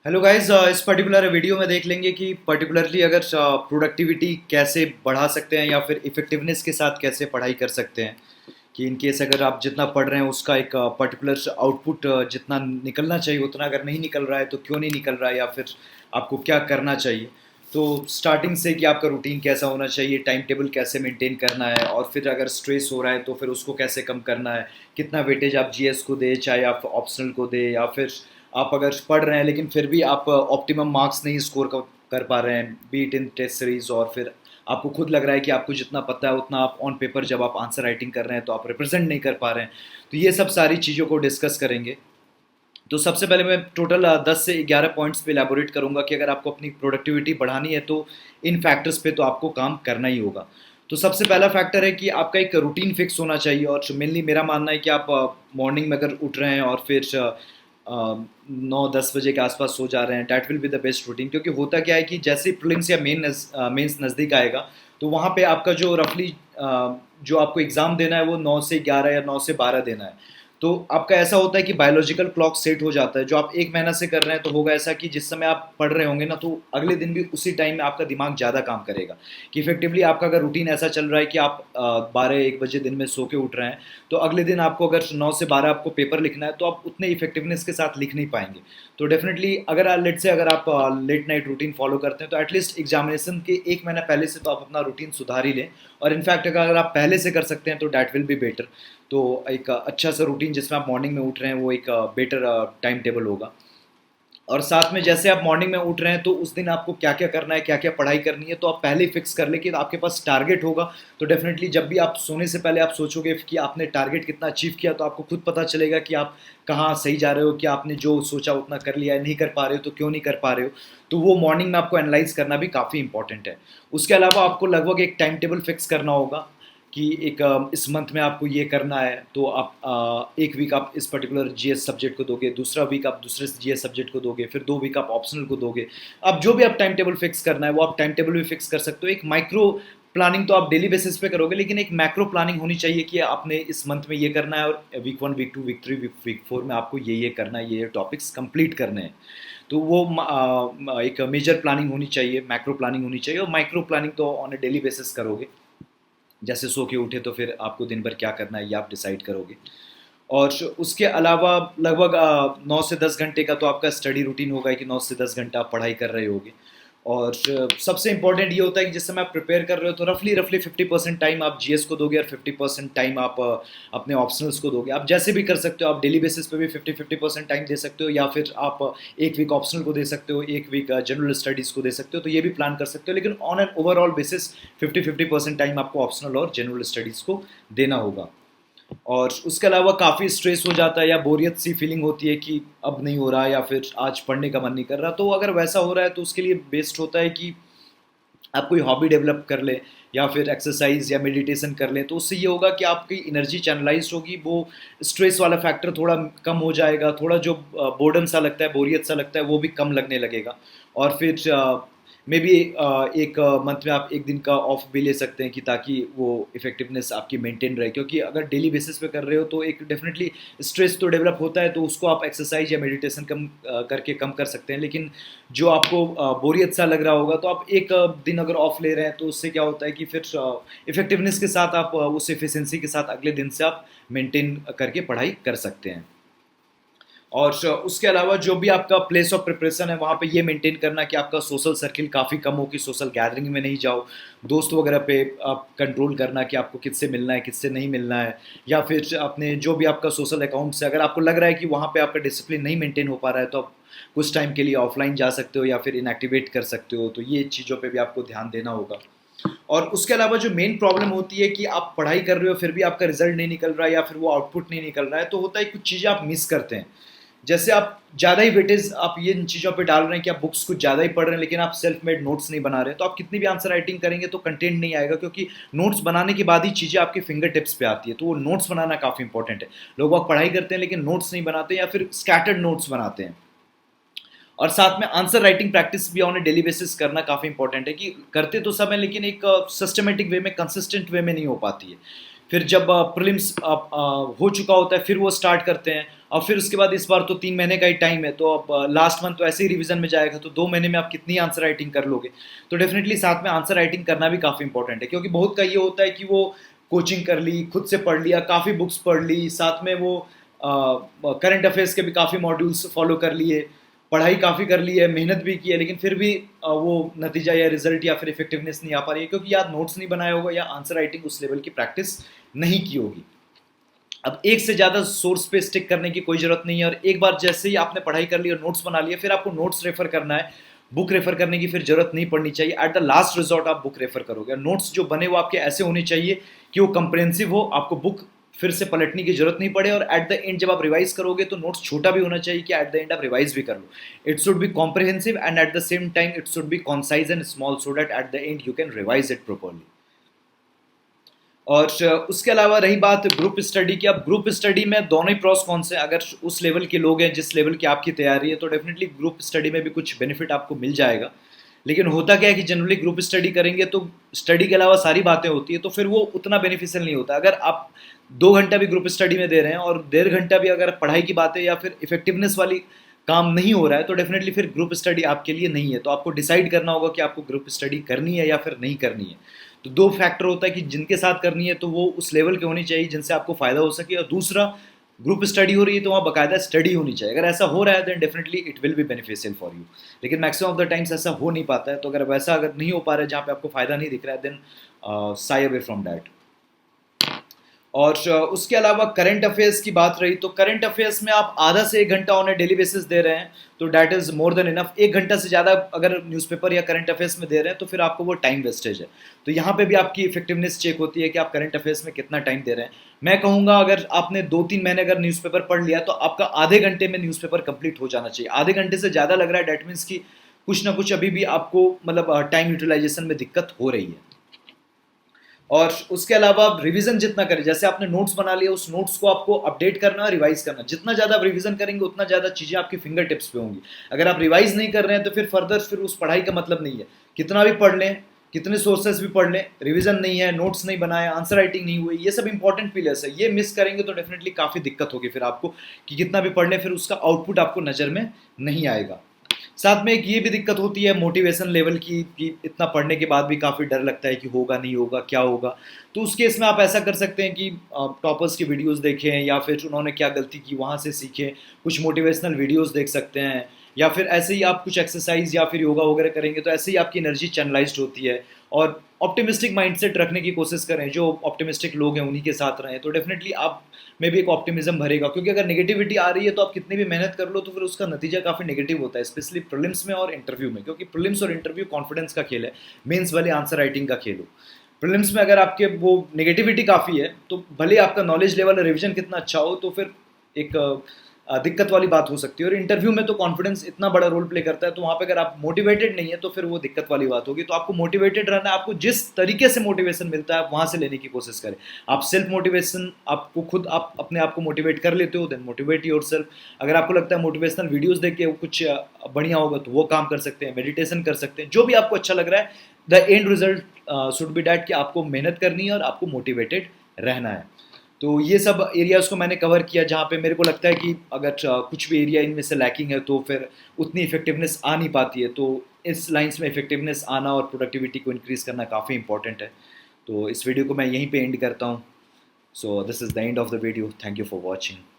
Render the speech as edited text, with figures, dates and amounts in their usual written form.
Hello guys, इस particular video में देख लेंगे कि पर्टिकुलरली अगर प्रोडक्टिविटी कैसे बढ़ा सकते हैं या फिर इफ़ेक्टिवनेस के साथ कैसे पढ़ाई कर सकते हैं। कि इन केस अगर आप जितना पढ़ रहे हैं उसका एक पर्टिकुलर आउटपुट जितना निकलना चाहिए उतना अगर नहीं निकल रहा है तो क्यों नहीं निकल रहा है या फिर आपको क्या करना चाहिए। तो स्टार्टिंग से कि आपका रूटीन कैसा होना चाहिए, टाइम टेबल कैसे मेंटेन करना है, और फिर अगर स्ट्रेस हो रहा है तो फिर उसको कैसे कम करना है, कितना वेटेज आप जीएस को दे, चाहे आप ऑप्शनल को दे, या फिर आप अगर पढ़ रहे हैं लेकिन फिर भी आप ऑप्टिमम मार्क्स नहीं स्कोर कर पा रहे हैं, बीट इन टेस्ट सीरीज, और फिर आपको खुद लग रहा है कि आपको जितना पता है उतना आप ऑन पेपर जब आप आंसर राइटिंग कर रहे हैं तो आप रिप्रेजेंट नहीं कर पा रहे हैं। तो ये सब सारी चीज़ों को डिस्कस करेंगे। तो सबसे पहले मैं टोटल 10 से 11 पॉइंट्स पे एलैबोरेट करूंगा कि अगर आपको अपनी प्रोडक्टिविटी बढ़ानी है तो इन फैक्टर्स पे तो आपको काम करना ही होगा। तो सबसे पहला फैक्टर है कि आपका एक रूटीन फिक्स होना चाहिए, और मेनली मेरा मानना है कि आप मॉर्निंग में अगर उठ रहे हैं और फिर 9-10 बजे के आसपास सो जा रहे हैं, that will be the best routine. क्योंकि होता क्या है कि जैसे ही प्रीलिम्स या मेंस नज़दीक आएगा तो वहाँ पे आपका जो रफली जो आपको एग्ज़ाम देना है वो 9 से 11 या 9 से 12 देना है। तो आपका ऐसा होता है कि बायोलॉजिकल क्लॉक सेट हो जाता है, जो आप 1 महीना से कर रहे हैं तो होगा ऐसा कि जिस समय आप पढ़ रहे होंगे ना तो अगले दिन भी उसी टाइम में आपका दिमाग ज़्यादा काम करेगा। कि इफेक्टिवली आपका अगर रूटीन ऐसा चल रहा है कि आप 12-1 बजे दिन में सो के उठ रहे हैं, तो अगले दिन आपको अगर 9 से 12 आपको पेपर लिखना है तो आप उतने इफेक्टिवनेस के साथ लिख नहीं पाएंगे। तो डेफिनेटली अगर लेट से अगर आप लेट नाइट रूटीन फॉलो करते हैं तो एटलीस्ट एग्जामिनेशन के 1 महीना पहले से तो आप अपना रूटीन सुधार ही लें। और इनफैक्ट अगर आप पहले से कर सकते हैं तो डैट विल बी बेटर। तो एक अच्छा सा रूटीन जिसमें आप मॉर्निंग में उठ रहे हैं वो एक बेटर टाइम टेबल होगा। और साथ में जैसे आप मॉर्निंग में उठ रहे हैं तो उस दिन आपको क्या क्या करना है, क्या क्या पढ़ाई करनी है, तो आप पहले ही फिक्स कर लें कि आपके पास टारगेट होगा। तो डेफिनेटली जब भी आप सोने से पहले आप सोचोगे कि आपने टारगेट कितना अचीव किया तो आपको खुद पता चलेगा कि आप कहाँ सही जा रहे हो, कि आपने जो सोचा उतना कर लिया है, नहीं कर पा रहे हो तो क्यों नहीं कर पा रहे हो। तो वो मॉर्निंग में आपको एनालाइज करना भी काफ़ी इंपॉर्टेंट है। उसके अलावा आपको लगभग एक टाइम टेबल फिक्स करना होगा कि एक इस मंथ में आपको ये करना है, तो आप एक वीक आप इस पर्टिकुलर जीएस सब्जेक्ट को दोगे, दूसरा वीक आप दूसरे जीएस सब्जेक्ट को दोगे, फिर 2 वीक आप ऑप्शनल को दोगे। अब जो भी आप टाइम टेबल फिक्स करना है वो आप टाइम टेबल भी फिक्स कर सकते हो। एक माइक्रो प्लानिंग तो आप डेली बेसिस पे करोगे, लेकिन एक मैक्रो प्लानिंग होनी चाहिए कि आपने इस मंथ में ये करना है और वीक 1, वीक 2, वीक 3, वीक 4 में आपको ये करना है, ये टॉपिक्स कंप्लीट करने हैं। तो वो एक मेजर प्लानिंग होनी चाहिए, मैक्रो प्लानिंग होनी चाहिए। और माइक्रो प्लानिंग तो ऑन अ डेली बेसिस करोगे, जैसे सो के उठे तो फिर आपको दिन भर क्या करना है ये आप डिसाइड करोगे। और उसके अलावा लगभग 9 से 10 घंटे का तो आपका स्टडी रूटीन होगा कि 9 से 10 घंटा आप पढ़ाई कर रहे होगे। और सबसे इंपॉर्टेंट ये होता है कि जिस समय आप प्रिपेयर कर रहे हो तो रफली रफली 50% टाइम आप जीएस को दोगे और 50% टाइम आप अपने ऑप्शनल्स को दोगे। आप जैसे भी कर सकते हो, आप डेली बेसिस पे भी 50-50% टाइम दे सकते हो, या फिर आप एक वीक ऑप्शनल को दे सकते हो, एक वीक जनरल स्टडीज़ को दे सकते हो, तो ये भी प्लान कर सकते हो। लेकिन on an overall basis 50-50% time आपको ऑप्शनल और जनरल स्टडीज़ को देना होगा। और उसके अलावा काफ़ी स्ट्रेस हो जाता है या बोरियत सी फीलिंग होती है कि अब नहीं हो रहा या फिर आज पढ़ने का मन नहीं कर रहा, तो अगर वैसा हो रहा है तो उसके लिए बेस्ट होता है कि आप कोई हॉबी डेवलप कर लें या फिर एक्सरसाइज या मेडिटेशन कर लें। तो उससे ये होगा कि आपकी एनर्जी चैनलाइज होगी, वो स्ट्रेस वाला फैक्टर थोड़ा कम हो जाएगा, थोड़ा जो बोर्डम सा लगता है, बोरियत सा लगता है, वो भी कम लगने लगेगा। और फिर मे बी एक मंथ में आप एक दिन का ऑफ भी ले सकते हैं कि ताकि वो इफेक्टिवनेस आपकी मेंटेन रहे। क्योंकि अगर डेली बेसिस पे कर रहे हो तो एक डेफिनेटली स्ट्रेस तो डेवलप होता है, तो उसको आप एक्सरसाइज या मेडिटेशन करके कम कर सकते हैं। लेकिन जो आपको बोरियत सा लग रहा होगा तो आप एक दिन अगर ऑफ ले रहे हैं तो उससे क्या होता है कि फिर इफेक्टिवनेस के साथ आप उस एफिशिएंसी के साथ अगले दिन से आप मेंटेन करके पढ़ाई कर सकते हैं। और उसके अलावा जो भी आपका प्लेस ऑफ प्रिपरेशन है वहाँ पे ये मेंटेन करना कि आपका सोशल सर्किल काफ़ी कम हो, कि सोशल गैदरिंग में नहीं जाओ। दोस्त वगैरह पे आप कंट्रोल करना कि आपको किससे मिलना है, किससे नहीं मिलना है। या फिर अपने जो भी आपका सोशल अकाउंट्स है, अगर आपको लग रहा है कि वहाँ पे आपका डिसिप्लिन नहीं मेंटेन हो पा रहा है तो आप कुछ टाइम के लिए ऑफलाइन जा सकते हो या फिर इनएक्टिवेट कर सकते हो। तो ये चीज़ों पे भी आपको ध्यान देना होगा। और उसके अलावा जो मेन प्रॉब्लम होती है कि आप पढ़ाई कर रहे हो फिर भी आपका रिजल्ट नहीं निकल रहा है या फिर वो आउटपुट नहीं निकल रहा है, तो होता है कुछ चीज़ें आप मिस करते हैं। जैसे आप ज़्यादा ही वेटेज आप ये इन चीज़ों पे डाल रहे हैं कि आप बुक्स कुछ ज़्यादा ही पढ़ रहे हैं लेकिन आप सेल्फ मेड नोट्स नहीं बना रहे हैं, तो आप कितनी भी आंसर राइटिंग करेंगे तो कंटेंट नहीं आएगा। क्योंकि नोट्स बनाने के बाद ही चीज़ें आपके फिंगर टिप्स पे आती है, तो वो नोट्स बनाना काफ़ी इंपॉर्टेंट है। लोग आप पढ़ाई करते हैं लेकिन नोट्स नहीं बनाते या फिर स्कैटर्ड नोट्स बनाते हैं। और साथ में आंसर राइटिंग प्रैक्टिस भी ऑन ए डेली बेसिस करना काफ़ी इंपॉर्टेंट है। कि करते तो सब है लेकिन एक सिस्टमेटिक वे में, कंसिस्टेंट वे में नहीं हो पाती है। फिर जब प्रीलिम्स हो चुका होता है फिर वो स्टार्ट करते हैं, और फिर उसके बाद इस बार तो 3 महीने का ही टाइम है, तो अब लास्ट मंथ तो ऐसे ही रिवीजन में जाएगा, तो 2 महीने में आप कितनी आंसर राइटिंग कर लोगे। तो डेफिनेटली साथ में आंसर राइटिंग करना भी काफ़ी इंपॉर्टेंट है, क्योंकि बहुत का ये होता है कि वो कोचिंग कर ली, खुद से पढ़ लिया, काफ़ी बुक्स पढ़ ली, साथ में वो करंट अफेयर्स के भी काफ़ी मॉड्यूल्स फॉलो कर लिए, पढ़ाई काफ़ी कर ली है, मेहनत भी की है, लेकिन फिर भी वो नतीजा या रिजल्ट या फिर इफेक्टिवनेस नहीं आ पा रही है, क्योंकि या नोट्स नहीं बनाया होगा या आंसर राइटिंग उस लेवल की प्रैक्टिस नहीं की होगी। अब एक से ज़्यादा सोर्स पे स्टिक करने की कोई ज़रूरत नहीं है, और एक बार जैसे ही आपने पढ़ाई कर ली और नोट्स बना लिए, फिर आपको नोट्स रेफर करना है, बुक रेफर करने की फिर जरूरत नहीं पड़नी चाहिए। एट द लास्ट रिजॉर्ट आप बुक रेफर करोगे। नोट्स जो बने वो आपके ऐसे होने चाहिए कि वो कंप्रेहेंसिव हो, आपको बुक फिर से पलटने की जरूरत नहीं पड़े, और एट द एंड जब आप रिवाइज करोगे तो नोट्स छोटा भी होना चाहिए कि एट द एंड आप रिवाइज भी कर लो। It should be comprehensive and at the same time it should be concise and small, so that at the end you can revise it properly. और उसके अलावा रही बात ग्रुप स्टडी की, अब ग्रुप स्टडी में दोनों ही प्रॉस कौन से, अगर उस लेवल के लोग हैं जिस लेवल की आपकी तैयारी है, तो डेफिनेटली ग्रुप स्टडी में भी कुछ बेनिफिट आपको मिल जाएगा। लेकिन होता क्या है कि जनरली ग्रुप स्टडी करेंगे तो स्टडी के अलावा सारी बातें होती है, तो फिर वो उतना बेनिफिशियल नहीं होता। अगर आप 2 घंटा भी ग्रुप स्टडी में दे रहे हैं और 1.5 घंटा भी अगर पढ़ाई की बातें या फिर इफेक्टिवनेस वाली काम नहीं हो रहा है, तो डेफिनेटली फिर ग्रुप स्टडी आपके लिए नहीं है। तो आपको डिसाइड करना होगा कि आपको ग्रुप स्टडी करनी है या फिर नहीं करनी है। तो 2 फैक्टर होता है कि जिनके साथ करनी है तो वो उस लेवल के होनी चाहिए जिनसे आपको फ़ायदा हो सके, और दूसरा ग्रुप स्टडी हो रही है तो वहाँ बाकायदा स्टडी होनी चाहिए। अगर ऐसा हो रहा है then definitely it will be beneficial for you. लेकिन मैक्सिमम ऑफ द टाइम्स ऐसा हो नहीं पाता है, तो अगर नहीं हो पा रहा है जहाँ पे आपको फ़ायदा नहीं दिख रहा है, then shy away from that. और उसके अलावा करंट अफेयर्स की बात रही, तो करंट अफेयर्स में आप आधा से 1 घंटा ऑन ए डेली बेसिस दे रहे हैं तो that is more than enough. 1 घंटा से ज़्यादा अगर न्यूज़पेपर या करंट अफेयर्स में दे रहे हैं तो फिर आपको वो टाइम वेस्टेज है। तो यहाँ पे भी आपकी इफेक्टिवनेस चेक होती है कि आप करंट अफेयर्स में कितना टाइम दे रहे हैं। मैं कहूँगा अगर आपने 2-3 महीने अगर न्यूज़पेपर पढ़ लिया तो आपका आधे घंटे में न्यूज़पेपर कंप्लीट हो जाना चाहिए। आधे घंटे से ज़्यादा लग रहा है, डैट मीन्स कि कुछ ना कुछ अभी भी आपको मतलब टाइम यूटिलाइजेशन में दिक्कत हो रही है। और उसके अलावा आप रिवीजन जितना करें, जैसे आपने नोट्स बना लिया, उस नोट्स को आपको अपडेट करना, रिवाइज करना। जितना ज़्यादा आप रिवीजन करेंगे उतना ज़्यादा चीज़ें आपके फिंगर टिप्स पे होंगी। अगर आप रिवाइज नहीं कर रहे हैं तो फिर फर्दर फिर उस पढ़ाई का मतलब नहीं है। कितना भी पढ़ लें, कितने सोर्सेस भी पढ़ लें, रिवीजन नहीं है, नोट्स नहीं बनाए, आंसर राइटिंग नहीं हुई, ये सब इंपॉर्टेंट पिलर्स है। ये मिस करेंगे तो डेफिनेटली काफ़ी दिक्कत होगी फिर आपको, कि कितना भी पढ़ लें फिर उसका आउटपुट आपको नज़र में नहीं आएगा। साथ में एक ये भी दिक्कत होती है मोटिवेशन लेवल की, कि इतना पढ़ने के बाद भी काफ़ी डर लगता है कि होगा नहीं होगा, क्या होगा। तो उस केस में आप ऐसा कर सकते हैं कि टॉपर्स की वीडियोस देखें, या फिर उन्होंने क्या गलती की वहाँ से सीखें, कुछ मोटिवेशनल वीडियोस देख सकते हैं, या फिर ऐसे ही आप कुछ एक्सरसाइज या फिर योगा वगैरह करेंगे तो ऐसे ही आपकी एनर्जी चैनलाइज्ड होती है। और ऑप्टिमिस्टिक माइंडसेट रखने की कोशिश करें, जो ऑप्टिमिस्टिक लोग हैं उन्हीं के साथ रहें, तो डेफिनेटली आप में भी एक ऑप्टिमिज्म भरेगा। क्योंकि अगर नेगेटिविटी आ रही है तो आप कितनी भी मेहनत कर लो तो फिर उसका नतीजा काफ़ी नेगेटिव होता है, स्पेशली प्रीलिम्स में और इंटरव्यू में। क्योंकि प्रीलिम्स और इंटरव्यू कॉन्फिडेंस का खेल है, मेंस वाले आंसर राइटिंग का खेल हो। प्रीलिम्स में अगर आपके वो नेगेटिविटी काफ़ी है तो भले आपका नॉलेज लेवल, रिविजन कितना अच्छा हो, तो फिर एक दिक्कत वाली बात हो सकती है। और इंटरव्यू में तो कॉन्फिडेंस इतना बड़ा रोल प्ले करता है, तो वहाँ पे अगर आप मोटिवेटेड नहीं है तो फिर वो दिक्कत वाली बात होगी। तो आपको मोटिवेटेड रहना है, आपको जिस तरीके से मोटिवेशन मिलता है आप वहाँ से लेने की कोशिश करें। आप सेल्फ मोटिवेशन, आपको खुद आप अपने आप को मोटिवेट कर लेते हो, देन मोटिवेट योरसेल्फ। अगर आपको लगता है मोटिवेशनल वीडियोस देख के कुछ बढ़िया होगा तो वो काम कर सकते हैं, मेडिटेशन कर सकते हैं, जो भी आपको अच्छा लग रहा है। The end result should be that कि आपको मेहनत करनी है और आपको मोटिवेटेड रहना है। तो ये सब एरियाज़ को मैंने कवर किया जहाँ पे मेरे को लगता है कि अगर कुछ भी एरिया इनमें से लैकिंग है तो फिर उतनी इफेक्टिवनेस आ नहीं पाती है। तो इस लाइंस में इफेक्टिवनेस आना और प्रोडक्टिविटी को इंक्रीज़ करना काफ़ी इंपॉर्टेंट है। तो इस वीडियो को मैं यहीं पे एंड करता हूँ। So this is the end of the video. Thank you for watching.